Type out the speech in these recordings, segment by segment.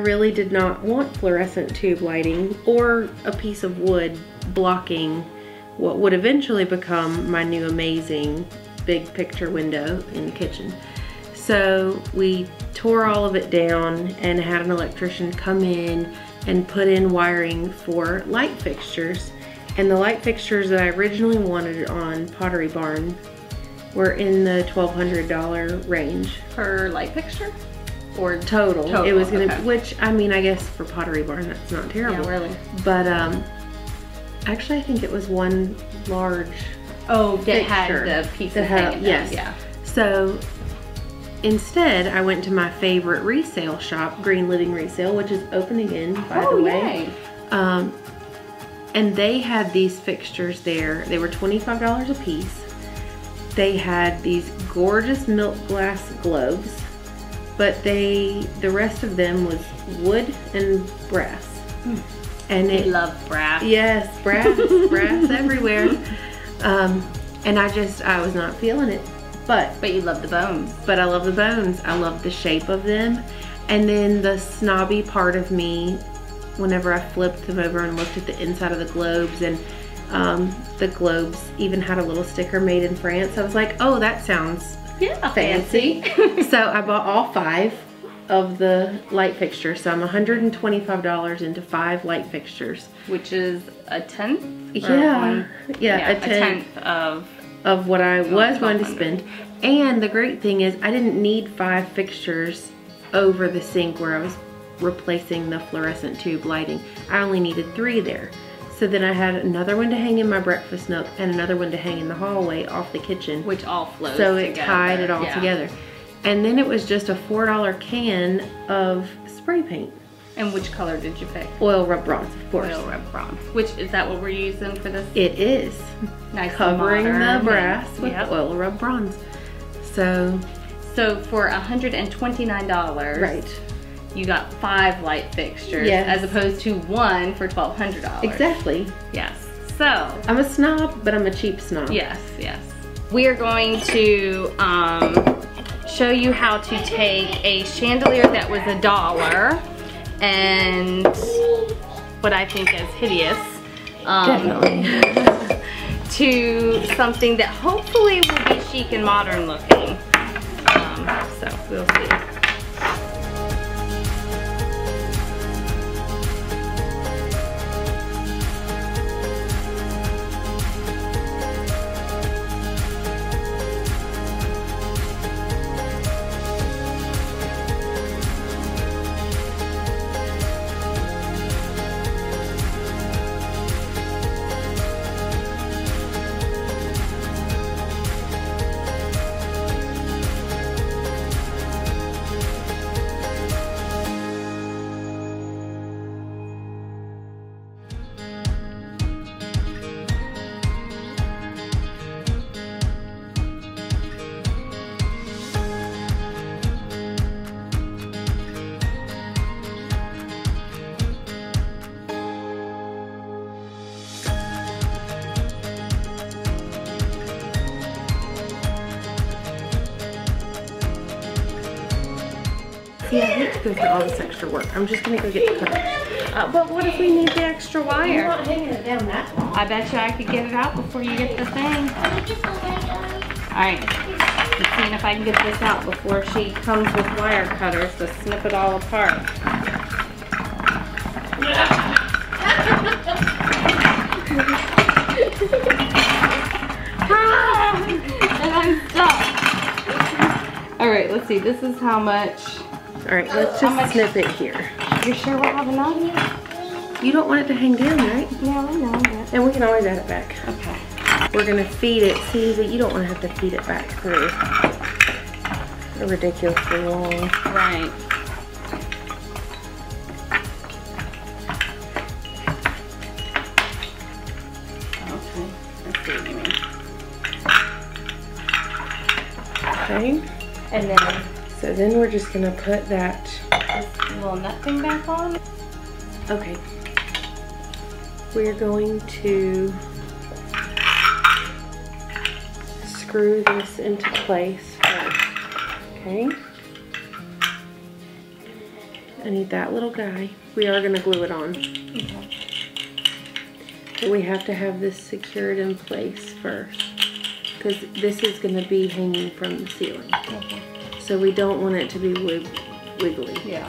really did not want fluorescent tube lighting or a piece of wood blocking what would eventually become my new amazing big picture window in the kitchen. So we tore all of it down and had an electrician come in and put in wiring for light fixtures. And the light fixtures that I originally wanted on Pottery Barn were in the $1,200 range. Per light fixture? Or total. It was gonna, which I mean, I guess for Pottery Barn that's not terrible. Yeah, really. But actually I think it was one large that had the pieces hanging down. Yes. Yeah. So instead I went to my favorite resale shop, Green Living Resale, which is open again, by the way. Yay. And they had these fixtures there. They were $25 a piece. They had these gorgeous milk glass globes, but the rest of them was wood and brass. And I love brass. Yes, brass, brass everywhere. And I was not feeling it. But you love the bones. But I love the bones. I love the shape of them. And then the snobby part of me, whenever I flipped them over and looked at the inside of the globes, and the globes even had a little sticker made in France, I was like, oh, that sounds fancy. So I bought all 5 of the light fixtures. So I'm $125 into 5 light fixtures. Which is a tenth? Yeah, a tenth of what I was going to spend. And the great thing is I didn't need 5 fixtures over the sink where I was replacing the fluorescent tube lighting. I only needed 3 there. So then I had another one to hang in my breakfast nook and another one to hang in the hallway off the kitchen. Which all flows So it together. tied it all together. And then it was just a $4 can of spray paint. And which color did you pick? Oil rub bronze, of course. Oil rub bronze. Which, is that what we're using for this? It is. Nice Covering the brass with yep. oil rub bronze. So for $129, right, you got 5 light fixtures, yes, as opposed to 1 for $1,200. Exactly. Yes. So I'm a snob, but I'm a cheap snob. Yes, yes. We are going to show you how to take a chandelier that was $1 and what I think is hideous, definitely, to something that hopefully will be chic and modern looking. So we'll see. See, I hate to go through all this extra work. I'm just gonna go get the cutters. But what if we need the extra I'm wire? not hanging it down that long. I bet you I could get it out before you get the thing. Alright, I'm seeing if I can get this out before she comes with wire cutters to snip it all apart. And I'm stuck. Alright, let's see, this is how much. Alright, let's just snip it here. You sure we'll have enough? You don't want it to hang down, right? Yeah, I know that. And we can always add it back. Okay. We're gonna feed it. See, but you don't want to have to feed it back through. They're ridiculously long. Right. Okay, let's see what you mean. Okay. And then So then we're just gonna put that. this little nut thing back on. Okay. We're going to screw this into place first. Okay. I need that little guy. We are gonna glue it on. Okay. But we have to have this secured in place first, because this is gonna be hanging from the ceiling. Okay. So we don't want it to be wiggly. Yeah.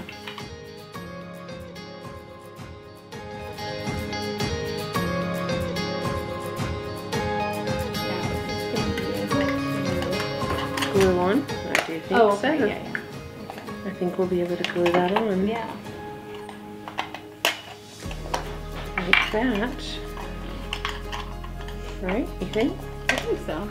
Glue on? I do think Oh, okay. so. Yeah, yeah. Okay. I think we'll be able to glue that on. Yeah. Like that. Right? You think? I think so.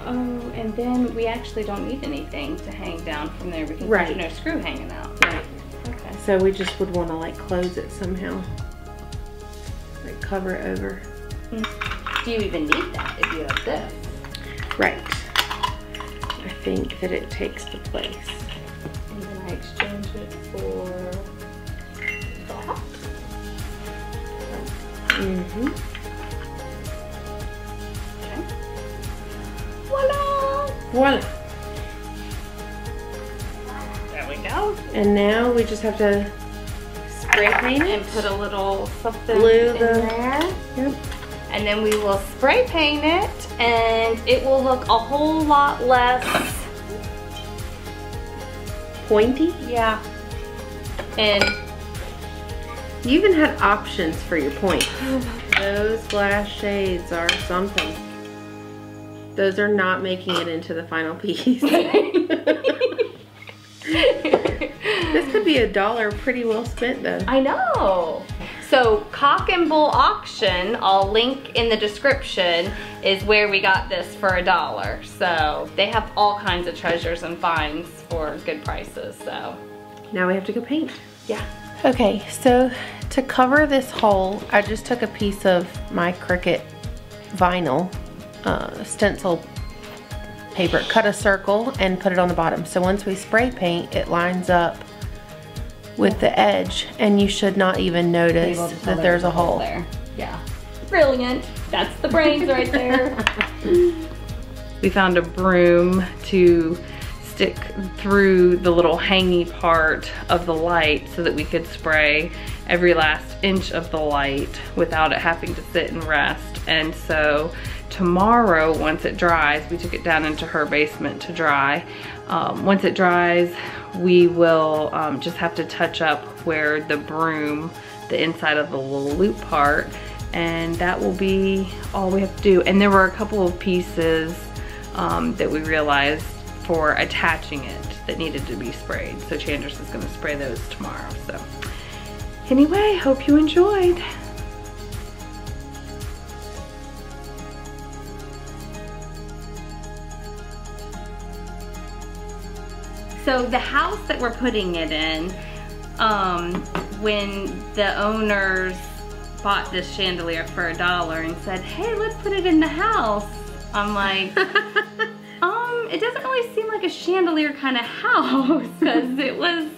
Oh, and then we actually don't need anything to hang down from there because Right. there's no screw hanging out. Right. Okay. So we just would want to like close it somehow. Like cover it over. Do you even need that if you have this? Right. I think that it takes the place. And then I exchange it for that. Mm-hmm. Okay. Voila! Voila. There we go. And now we just have to spray paint it. And put a little something Glue in the- there. Yep. And then we will spray paint it and it will look a whole lot less Pointy. yeah. And You even had options for your points. Those glass shades are something. Those are not making it into the final piece. This could be $1 pretty well spent though. I know. So Cock and Bull Auction, I'll link in the description, is where we got this for $1. So they have all kinds of treasures and finds for good prices, so. Now we have to go paint. Yeah. Okay, so to cover this hole, I just took a piece of my Cricut vinyl stencil paper, cut a circle and put it on the bottom. So once we spray paint, it lines up with the edge and you should not even notice that there's a hole there. Yeah. Brilliant. That's the brains right there. We found a broom to stick through the little hangy part of the light so that we could spray every last inch of the light without it having to sit and rest. And so tomorrow, once it dries, we took it down into her basement to dry. Once it dries, we will just have to touch up where the broom, the inside of the little loop part, and that will be all we have to do. And there were a couple of pieces that we realized for attaching it that needed to be sprayed. So Chandler's is gonna spray those tomorrow. So anyway, hope you enjoyed. So the house that we're putting it in, when the owners bought this chandelier for $1 and said, hey, let's put it in the house, I'm like, it doesn't really seem like a chandelier kind of house, because it was,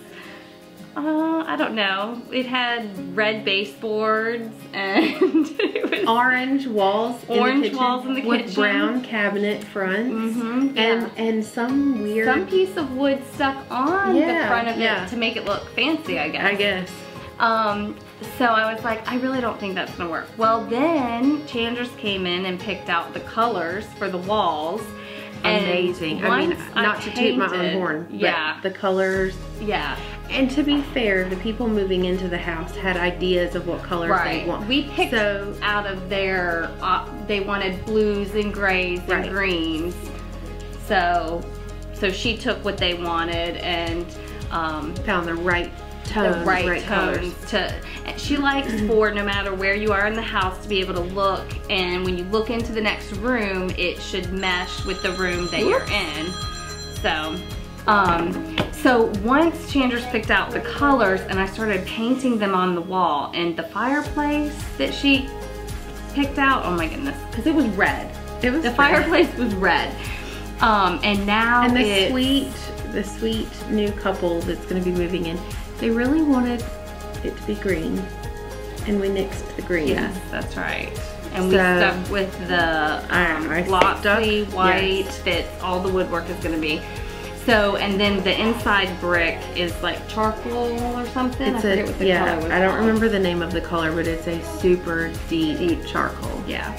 I don't know, it had red baseboards and it was orange walls in the kitchen with brown cabinet fronts and some weird, some piece of wood stuck on the front of it to make it look fancy, I guess. So I was like, I really don't think that's gonna work. Well, then Chandler's came in and picked out the colors for the walls. Amazing. I mean, not to toot my own horn, but the colors. Yeah. And to be fair, the people moving into the house had ideas of what colors they want. We picked out of their, they wanted blues and grays and greens. So she took what they wanted and found the right tone, the right tones to. She likes for no matter where you are in the house to be able to look, and when you look into the next room, it should mesh with the room that you're in. So once Chandler's picked out the colors and I started painting them on the wall, and the fireplace that she picked out, oh my goodness, because it was red. It was the fireplace was red. And now the sweet new couple that's going to be moving in, they really wanted it to be green, and we nixed the green. Yes, that's right. And we stuck with the glossy white that all the woodwork is going to be. So, and then the inside brick is like charcoal or something. It's I forget what the color was I don't called. remember the name of the color, but it's a super deep charcoal. Yeah.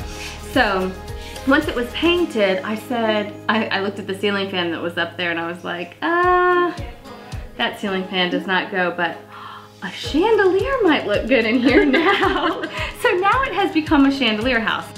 So once it was painted, I said, I looked at the ceiling fan that was up there and I was like, that ceiling fan does not go, but a chandelier might look good in here now. So now it has become a chandelier house.